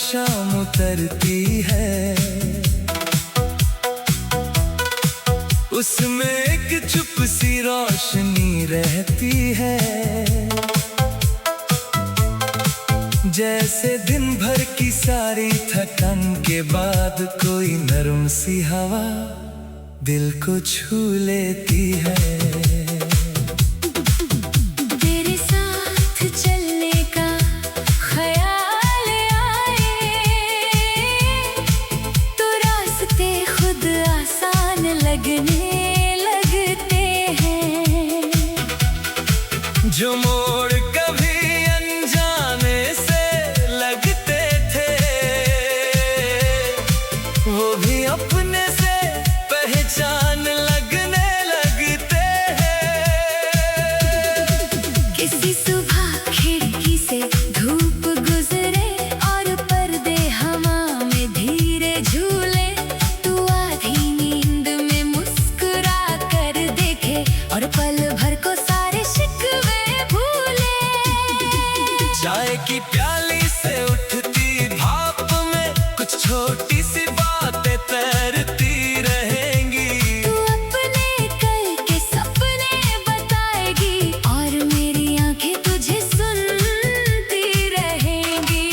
शाम उतरती है, उसमें एक चुप सी रोशनी रहती है। जैसे दिन भर की सारी थकान के बाद कोई नरम सी हवा दिल को छू लेती है। तेरे साथ चलने का ख्याल आए तो रास्ते खुद आसान लगने लगते हैं। जो मोड़ कभी अनजाने से लगते थे, वो भी अपने से पहचान लगने लगते हैं। किसी सुबह खिड़की से धूप गुजरे और पर्दे हवा में धीरे झूले, तू आधी नींद में मुस्कुरा कर देखे और पल भर को सारे शिकवे भूले। चाय की प्याली से उठती भाप में कुछ छोटी सी बातें तैरती रहेंगी। तू अपने कल के सपने बताएगी और मेरी आंखें तुझे सुनती रहेंगी।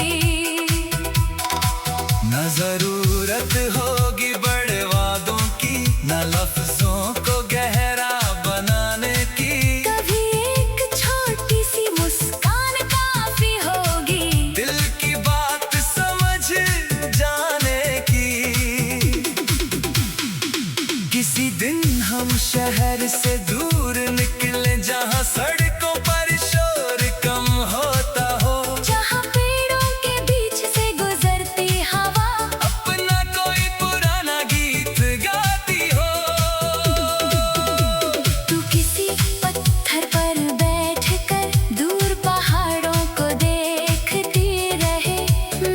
न जरूरत होगी बड़े वादों की, न लफ्जों को गहरा बनाने की। कभी एक छोटी सी मुस्कान काफी होगी दिल की बात समझ जाने की। किसी दिन हम शहर से दूर निकले, जहाँ सड़कों पर शोर कम होता हो, जहाँ पेड़ों के बीच से गुजरती हवा अपना कोई पुराना गीत गाती हो। तू किसी पत्थर पर बैठकर दूर पहाड़ों को देखती रहे,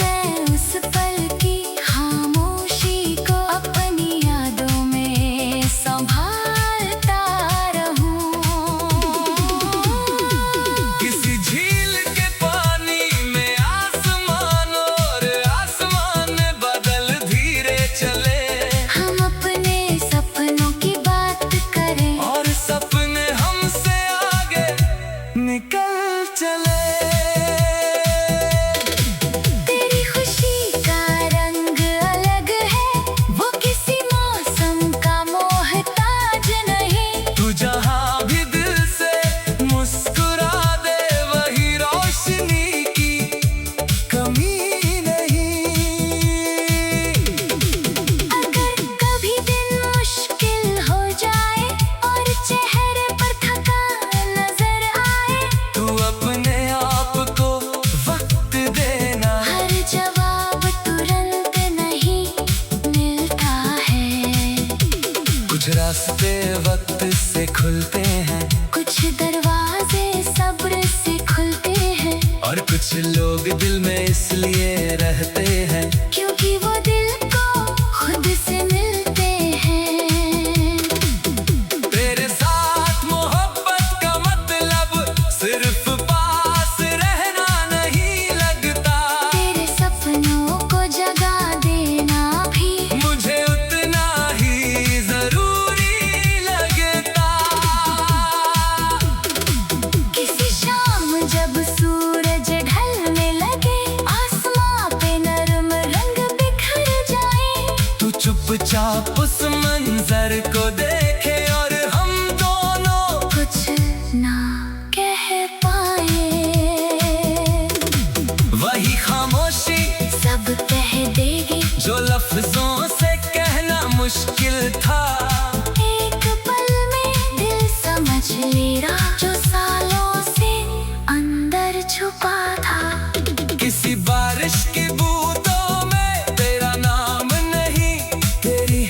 मैं उस पल की खामोशी को अपनी यादों में संभालता रहूं। किसी झील के पानी में आसमान और आसमान में बादल धीरे चले, हम अपने सपनों की बात करें और सपने हमसे आगे निकल चले। तेरी खुशी का रंग अलग है, वो किसी मौसम का मोहताज नहीं। तू जहाँ भी दिल से मुस्कुरा दे, वही रोशनी की कमी नहीं। अगर कभी दिन मुश्किल हो जाए और चेहरे पर थकान नजर आए, तू अपने आप को वक्त देना। हर जवाब तुरंत नहीं मिलता है। कुछ रास्ते वक्त से खुलते हैं, कुछ दरवाजे सब्र से खुलते हैं, और कुछ लोग दिल में इसलिए रहते हैं क्योंकि वो दिल को खुद से मिलते हैं। तेरे साथ मोहब्बत का मतलब सिर्फ पास रहना नहीं लगता, तेरे सपनों को जगा देना भी मुझे उतना ही जरूरी लगता। किसी शाम जब सूरज ढलने लगे, आसमां पे नरम रंग बिखर जाए, तू चुपचाप उस मंजर को देखे और हम दोनों कुछ ना कह पाए। वही खामोशी सब कह देगी जो लफ्जों से कहना मुश्किल था। एक पल में दिल समझ लेगा जो सालों से अंदर छुपा था। किसी बारिश की बूंदों में तेरा नाम नहीं, तेरी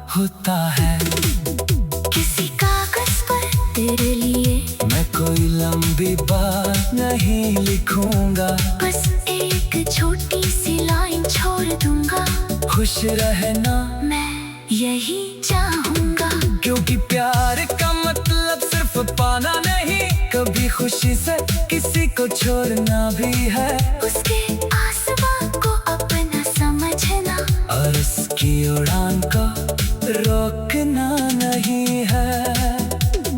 होता है। किसी कागज पर तेरे लिए मैं कोई लंबी बात नहीं लिखूंगा, बस एक छोटी सी लाइन छोड़ दूंगा। खुश रहना मैं यही चाहूंगा, क्योंकि प्यार का मतलब सिर्फ पाना नहीं, कभी खुशी से किसी को छोड़ना भी है। उसके आसमां को अपना समझना और उसकी उड़ान को रोकना नहीं है।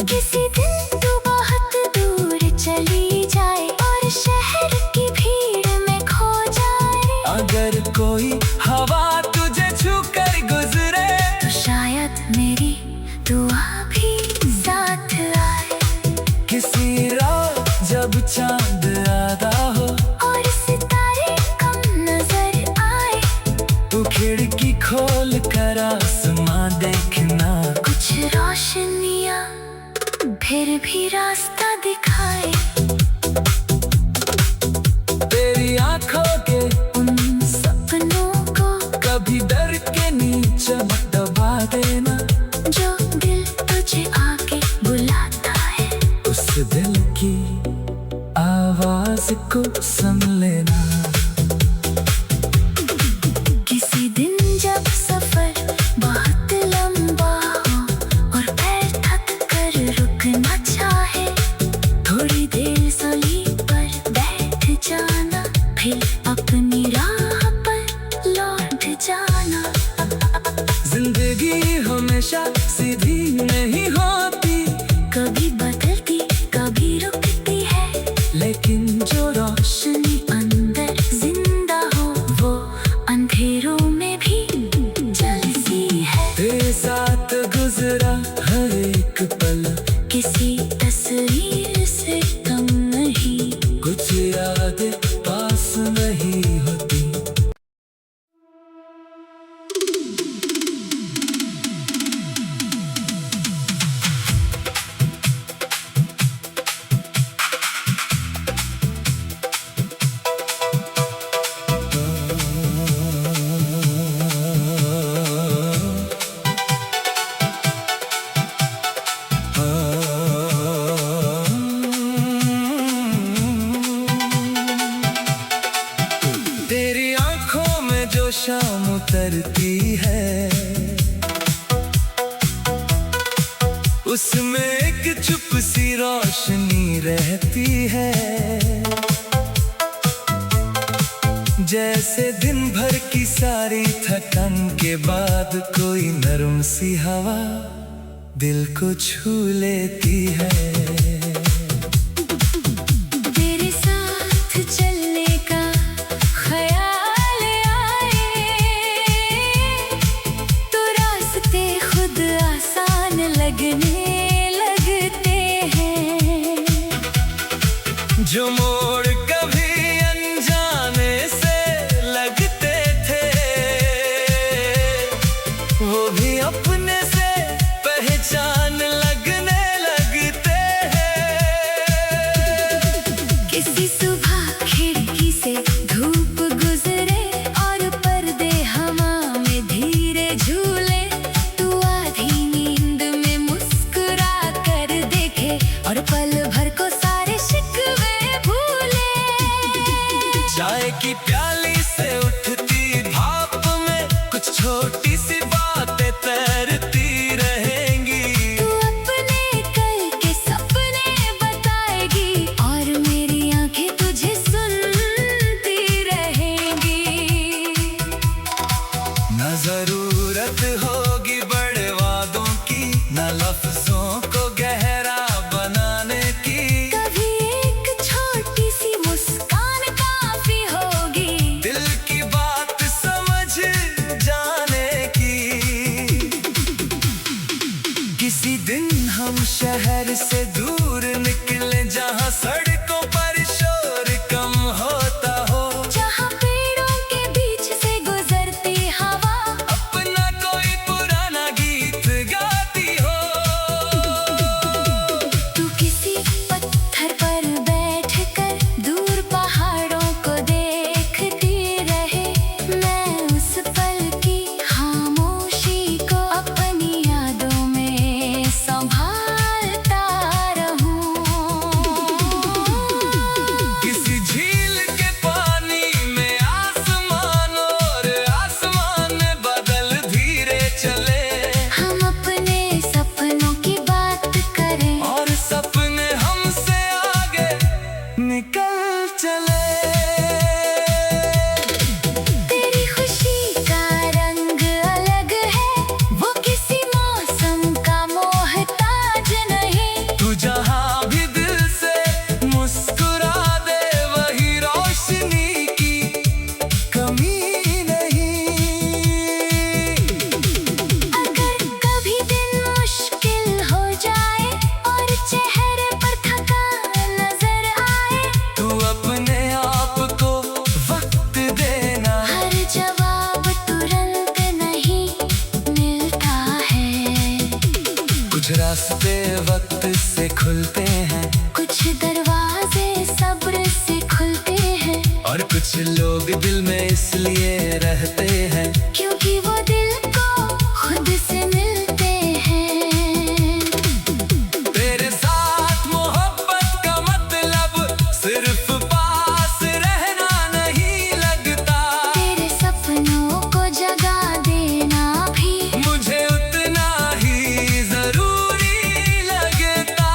किसी दिन तू बहुत दूर चली जाए और शहर की भीड़ में खो जाए, अगर कोई हवा तुझे छू कर गुजरे, तो शायद मेरी दुआ भी साथ आए। किसी रात जब चांद आधा हो और सितारे कम नजर आए, तू खिड़की खोल कर आसमां देखना, कुछ रोशनियां फिर भी रास्ता दिखाए। तेरी आंखों के उन सपनों को कभी डर के नीचे मत दबा देना, जो दिल तुझे आके बुलाता है, उस दिल की आवाज को सुन लेना। किसी दिन जब सफर बहुत लंबा हो और पैर थक कर रुकना चाहे, थोड़ी देर सोली पर बैठ जाना, फिर अपनी राह पर लौट जाना। जिंदगी हमेशा सीधी नहीं होती, कभी बदलती कभी रुकती है, लेकिन जो रोशनी अंदर जिंदा हो वो अंधेरों में भी जलती है। तेरे साथ गुजरा हर एक पल किसी तस्वीर से कम नहीं, कुछ यादें पास नहीं होती। तेरी आंखों में जो शाम उतरती है, उसमें एक चुप सी रोशनी रहती है, जैसे दिन भर की सारी थकान के बाद कोई नरम सी हवा दिल को छू लेती है। तेरे साथ चलने का ख्याल आए, तो रास्ते खुद आसान लगने लगते हैं। जो मोड़ कभी अनजाने से लगते थे, वो भी अपने से पहचान लगने लगते हैं। किसी सुबह खिड़की से धूप गुजरे और पर्दे हवा में धीरे झूले, तू आधी नींद में मुस्कुरा कर देखे और पल भर को सारे शिकवे भूले। चाय की प्याली से उठती भाप में कुछ छोटी सी बातें तैरती रहेंगी, तू अपने कल के सपने बताएगी और मेरी आंखें तुझे सुनती रहेंगी। न जरूरत होगी बड़े वादों की, न लफ्जों को गहरा बनाने की, कभी एक छोटी सी मुस्कान काफी होगी, दिल की बात समझ जाने की। किसी दिन हम शहर से दूर निकले, जहाँ सड़कों पर शोर कम होता हो, जहाँ पेड़ों के बीच से गुजरती हवा अपना कोई पुराना गीत गाती हो। तू किसी पत्थर पर बैठकर दूर पहाड़ों को देखती रहे, मैं उस पल की खामोशी को अपने रास्ते वक्त से खुलते हैं, कुछ दरवाजे सब्र से खुलते हैं, और कुछ लोग दिल में इसलिए रहते हैं क्योंकि वो दिल को खुद से मिलते हैं। तेरे साथ मोहब्बत का मतलब सिर्फ पास रहना नहीं लगता, तेरे सपनों को जगा देना भी मुझे उतना ही जरूरी लगता।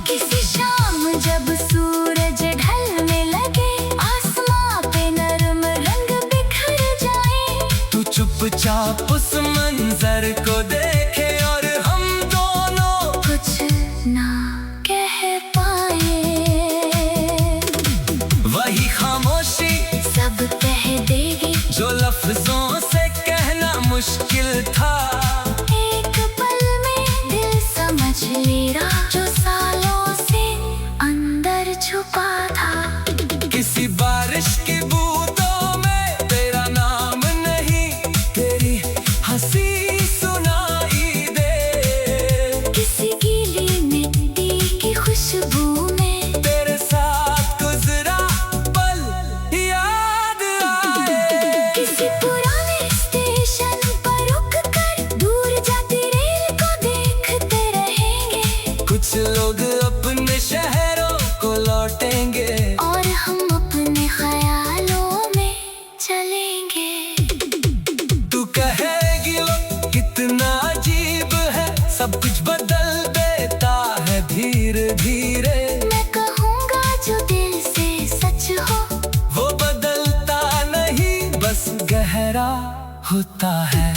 किसी शाम जब सूरज ढलने लगे, आसमां पे नरम रंग बिखर जाए, तू चुपचाप उस मंजर को देखे और हम दोनों कुछ ना कह पाए। वही खामोशी सब कह देगी जो लफ्जों से कहना मुश्किल था, एक पल में दिल समझ लेगा जो सालों से अंदर छुपा था। किसी बारिश की बूंदों में तेरा नाम नहीं, तेरी हंसी सुनाई दे, किसी गीली मिट्टी की खुशबू में तेरे साथ गुजरा पल याद आए। किसी पुराने स्टेशन पर रुक कर दूर जाती रेल को देखते रहेंगे, कुछ लोग अपने शहरों को लौटेंगे और हम अपने ख्यालों में चलेंगे। तू कहेगी वो कितना अजीब है, सब कुछ बदल देता है धीरे धीरे, मैं कहूँगा जो दिल से सच हो, वो बदलता नहीं बस गहरा होता है।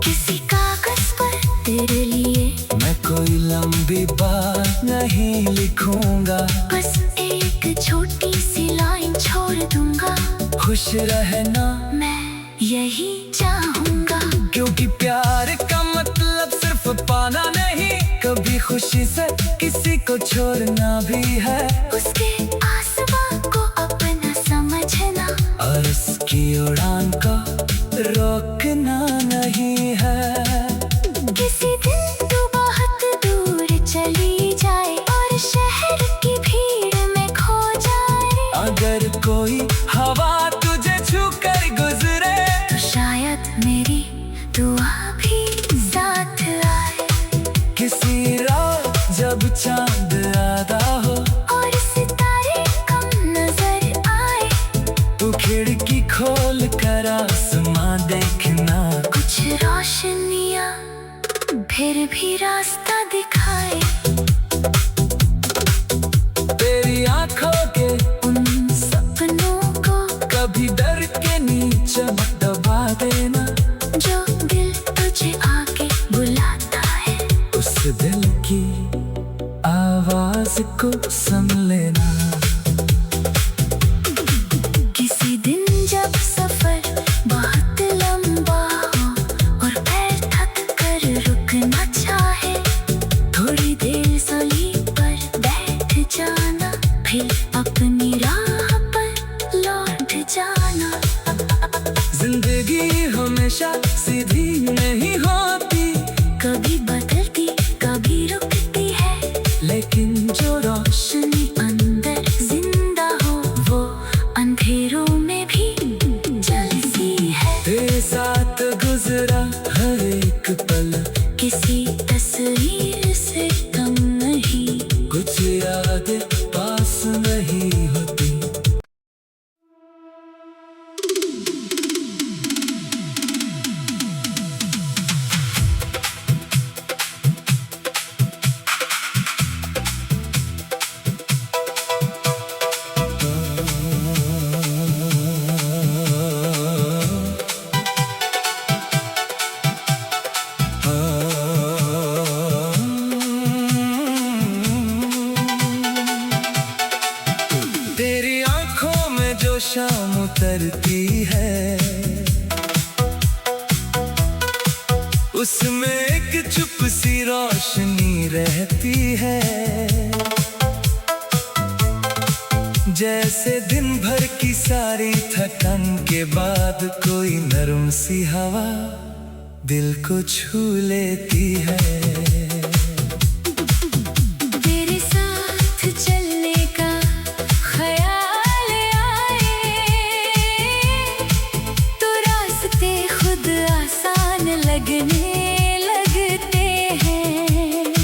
किसी कागज पर तेरे लिए मैं कोई लंबी बात नहीं लिखूंगा, बस एक छोटी सी लाइन छोड़ दूंगा, खुश रहना मैं यही चाहूँगा। क्योंकि प्यार का मतलब सिर्फ पाना नहीं, कभी खुशी से किसी को छोड़ना भी है, उसके आसमां को अपना समझना, और उसकी उड़ान को रोकना नहीं है। किसी दिन तू बहुत दूर चली जाए और शहर की भीड़ में खो जाए, अगर कोई हवा तुझे छू कर गुजरे, तो शायद मेरी दुआ भी साथ आए। किसी रात जब चांद आधा हो और सितारे कम नजर आए, तू खिड़की खोल कर आसमां देखना, कुछ रोशनियां फिर भी रास्ता दिखाए, तेरी आंखों के उन सपनों को कभी डर के नीचे मत दबा देना, जो दिल तुझे आके बुलाता है, उस दिल की आवाज को सुन लेना। किसी दिन जब सफर बहुत लंबा हो और पैर थक कर रुकना चाहे, थोड़ी देर सली पर बैठ जाना, फिर अपनी राह पर लौट जाना। जिंदगी हमेशा सीधी नहीं होती, कभी बदलती कभी रुकती है, लेकिन जो रोशनी अंदर जिंदा हो वो अंधेरों में भी जलती है। तेरे साथ गुजरा हर एक पल किसी तस्वीर से कम नहीं, कुछ यादें पास नहीं होती। तेरी आंखों में जो शाम उतरती है, उसमें एक चुप सी रोशनी रहती है, जैसे दिन भर की सारी थकान के बाद कोई नरम सी हवा दिल को छू लेती है। तेरे साथ चलने का ख्याल आए तो रास्ते खुद आसान लगने लगते हैं।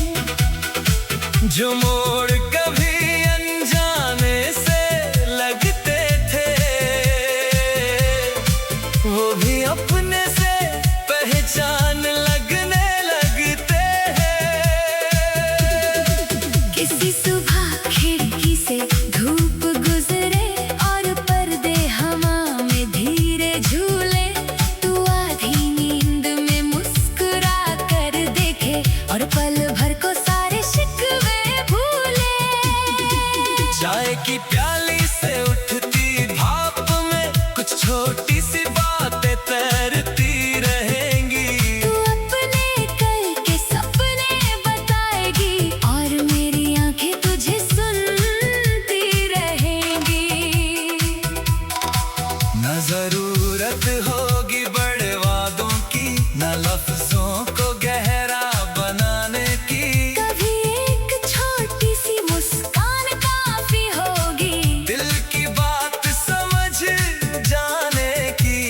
जो मोड़ कभी अनजाने से लगते थे, वो भी अपने से पहचान लगने लगते हैं। किसी सुबह खिड़की से धूप गुजरे और पर्दे हवा में धीरे झूले, तू आधी नींद में मुस्कुरा कर देखे और पल भर को सारे शिकवे भूले। चाय की प्याली से उठती भाप में कुछ छोटी सी बातें तैरती रहेंगी। तू अपने कल के सपने बताएगी और मेरी आंखें तुझे सुनती रहेंगी। न जरूरत होगी बड़े वादों की, न लफ्जों को गहरा बनाने की। कभी एक छोटी सी मुस्कान काफी होगी दिल की बात समझ जाने की।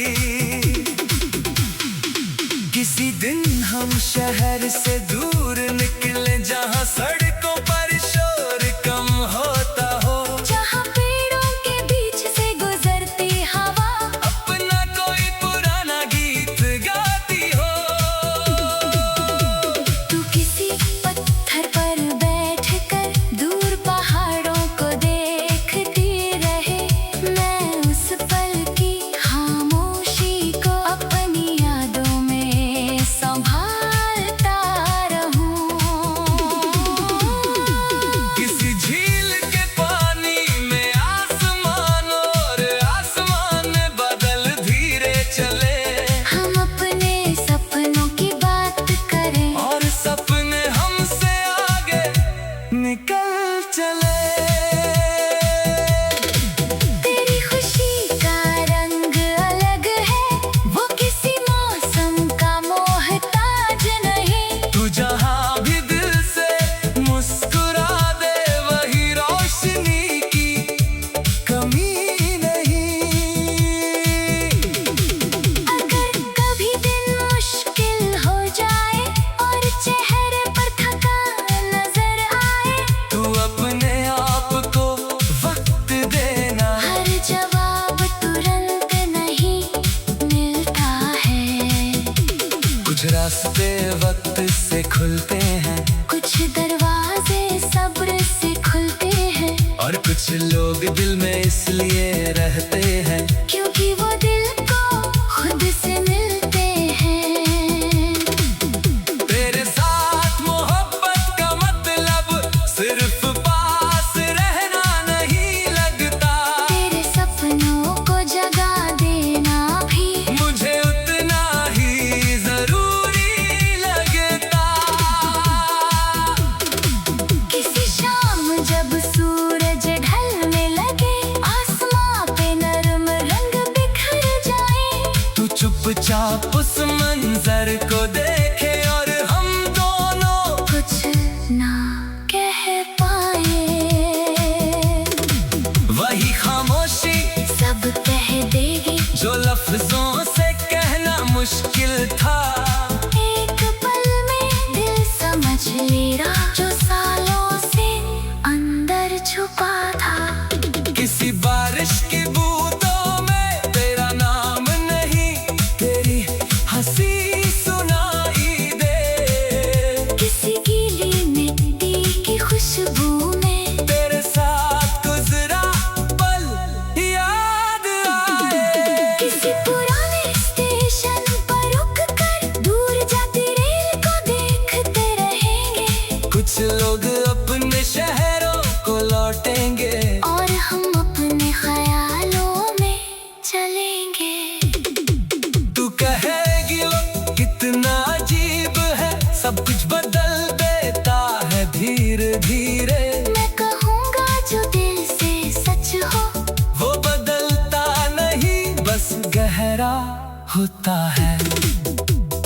किसी दिन हम शहर से दूर निकले, जहाँ सड़कों पर शोर कम होता हो, जहाँ पेड़ों के बीच से गुजरती हवा अपना कोई पुराना गीत गाती हो। तू किसी पत्थर पर बैठकर दूर पहाड़ों को देखती रहे, मैं उस पल की खामोशी को अपनी यादों में संभालता रहूं। किसी झील के पानी में आसमान और आसमान में बादल धीरे चले, हम अपने सपनों की बात करें और सपने हमसे आगे निकल चले। तेरी खुशी का रंग अलग है, वो किसी मौसम का मोहताज नहीं। तू जहाँ भी दिल से मुस्कुरा दे, वही रोशनी की कमी नहीं। अगर कभी दिन मुश्किल हो जाए और चेहरे पर थकान नजर आए, तू अपने आप को वक्त देना। हर जवाब तुरंत नहीं मिलता है। कुछ रास्ते वक्त से खुलते हैं, कुछ दरवाजे सब्र से खुलते हैं, और कुछ लोग दिल में इसलिए रहते हैं क्योंकि वो दिल को खुद से मिलते हैं। तेरे साथ मोहब्बत का मतलब सिर्फ पास रहना नहीं लगता, तेरे सपनों को जगा देना भी मुझे उतना ही जरूरी लगता। किसी शाम जब सूरज ढलने लगे, आसमां पे नरम रंग बिखर जाए, तू चुपचाप उस मंजर को देखे और हम दोनों कुछ ना कह पाए। वही खामोशी सब कह देगी जो लफ्जों से कहना मुश्किल था। एक पल में दिल समझ लेगा जो सालों से अंदर छुपा था। किसी बारिश की बूंदों में तेरा नाम नहीं, तेरी हंसी सुनाई दे। किसी गीली मिट्टी की खुशबू में तेरे साथ गुजरा पल याद आए। किसी पुराने स्टेशन पर रुक कर दूर जाती रेल को देखते रहेंगे, कुछ लोग अपने शहरों को लौटेंगे और हम अपने ख्यालों में चलेंगे। तू कहेगी वो कितना अजीब है, सब कुछ बदल देता है धीरे धीरे। मैं कहूँगा जो दिल से सच हो, वो बदलता नहीं बस गहरा होता है।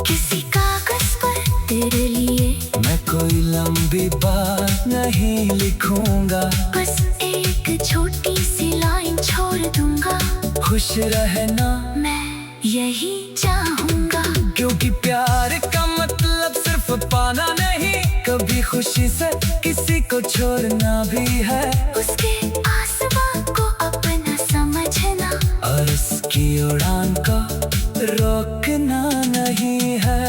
किसी कागज पर तेरे लिए मैं कोई लंबी बात नहीं लिखूंगा, बस एक छोटी सी लाइन छोड़ दूंगा। खुश रहना मैं यही चाहूंगा, क्योंकि प्यार का मतलब सिर्फ पाना नहीं, कभी खुशी से किसी को छोड़ना भी है। उसके आसमां को अपना समझना और उसकी उड़ान को रोकना नहीं है।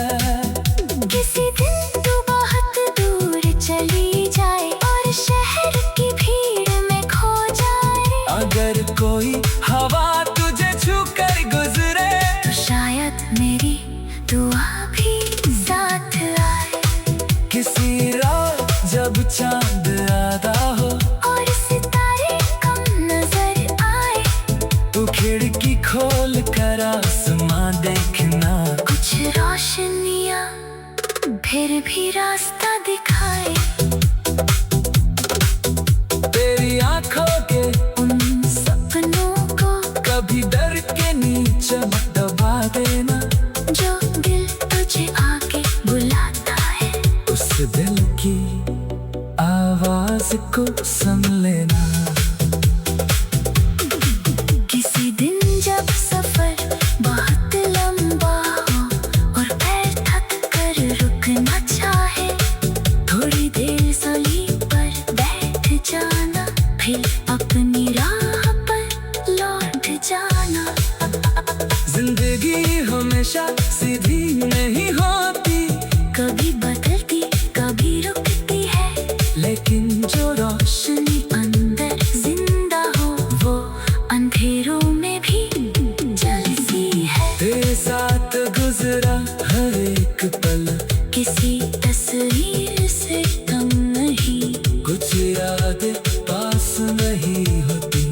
किसी दिन तू बहुत दूर चली जाए और शहर की भीड़ में खो जाए, अगर कोई हवा तुझे छू कर गुजरे तो शायद मेरी दुआ भी साथ आए। किसी रात जब चांद आधा हो और सितारे कम नजर आए, तो खिड़की खोल कर आसमां देखना, कुछ रोशनियां फिर भी रास्ता दिखाए। तेरी आंखों के उन सपनों को कभी डर के नीचे मत दबा देना, जो दिल तुझे आके बुलाता है, उस दिल की आवाज को सुन लेना। किसी दिन जब सफर बहुत लंबा हो और पैर थक कर रुकना चाहे, थोड़ी देर सलीब पर बैठ जाना, फिर अपनी राह पर लौट जाना। जिंदगी हमेशा सीधी नहीं होती, कभी बदलती कभी रुकती है, लेकिन जो रोशनी अंदर जिंदा हो वो अंधेरों में भी जलती है। तेरे साथ गुजरा हर एक पल किसी तस्वीर से कम नहीं, कुछ यादें पास नहीं होती।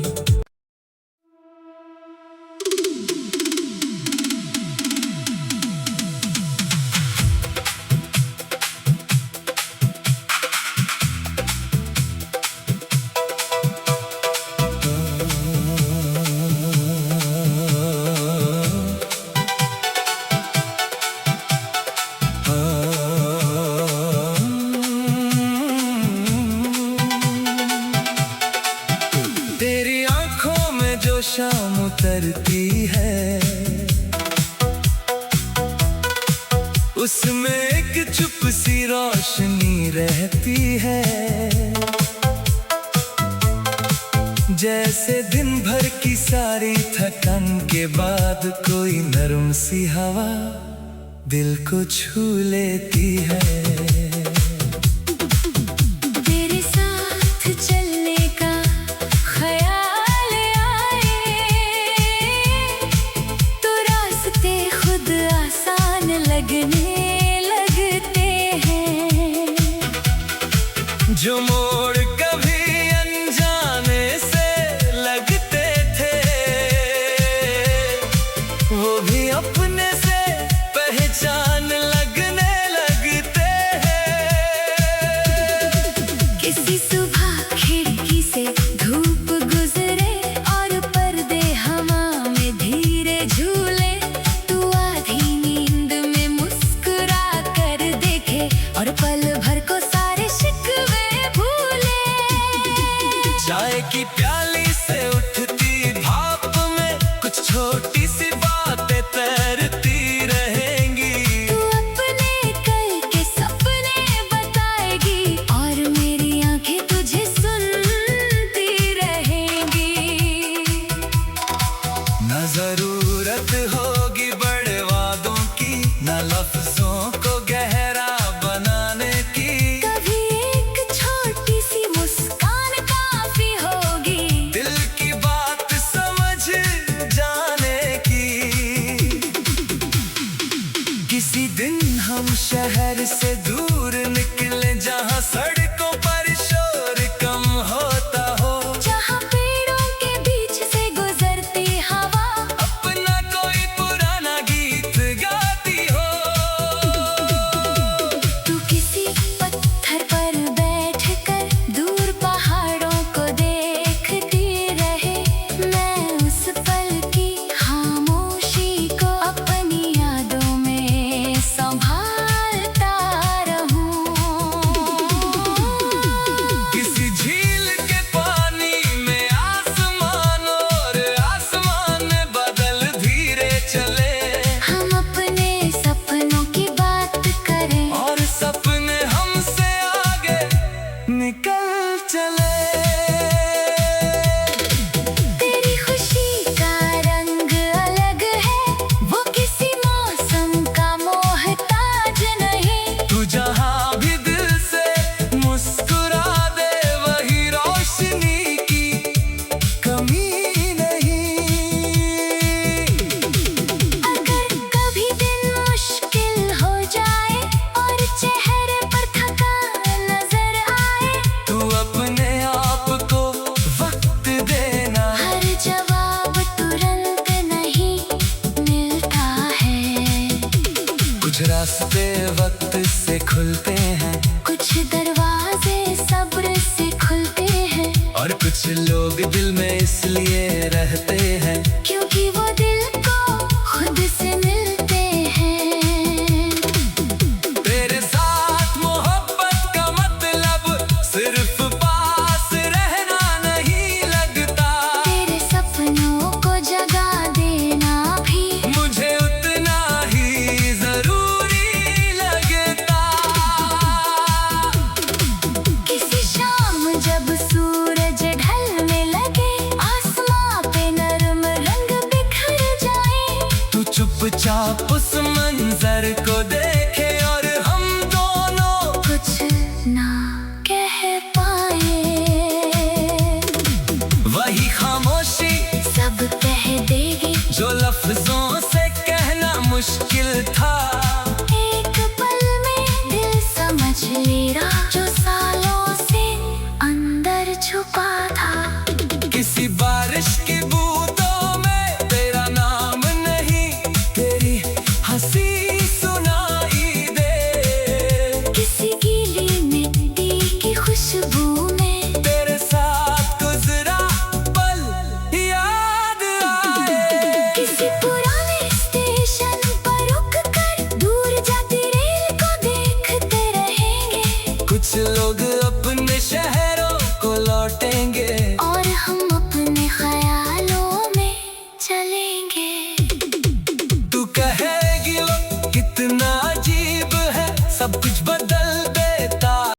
तेरी आंखों में जो शाम उतरती है, उसमें एक चुप सी रोशनी रहती है। जैसे दिन भर की सारी थकान के बाद कोई नरम सी हवा दिल को छू लेती है। तेरे साथ चलने का ख्याल आए, तो रास्ते खुद आसान लगने लगते हैं। जो मोड़ कभी अनजाने से लगते थे, वो भी अपने से पहचान लगने लगते हैं। किसी सुबह खिड़की से धूप गुजरे और पर्दे हवा में धीरे झूले, तू आधी नींद में मुस्कुरा कर देखे और पल भर को सारे शिकवे भूले। चाय की प्याली से उठती भाप में कुछ छोटी सी बातें तैरती रहेंगी, तू अपने कल के सपने बताएगी और मेरी आंखें तुझे सुनती रहेंगी। न जरूरत होगी बड़े वादों की, न लफ्जों को गहरा बनाने की, कभी एक छोटी सी मुस्कान काफी होगी, दिल की बात समझ जाने की। किसी दिन हम शहर से दूर निकले, जहाँ सड़कों पर शोर कम होता हो, जहाँ पेड़ों के बीच से गुजरती हवा अपना कोई पुराना गीत गाती हो। तू किसी पत्थर पर बैठकर दूर पहाड़ों को देखती रहे, मैं उस पल की खामोशी को अपनी यादों में कुछ रास्ते वक्त से खुलते हैं, कुछ दरवाजे सब्र से खुलते हैं, और कुछ लोग दिल में इसलिए रहते हैं क्योंकि वो दिल को खुद से मिलते हैं। तेरे साथ मोहब्बत का मतलब सिर्फ पास रहना नहीं लगता, तेरे सपनों को जगा देना भी मुझे उतना ही जरूरी लगता। किसी शाम जब सूरज ढलने लगे, आसमां पे नरम रंग बिखर जाए, तू चुपचाप उस मंजर को देखे और हम दोनों कुछ ना कह पाए। वही खामोशी सब कह देगी जो लफ्ज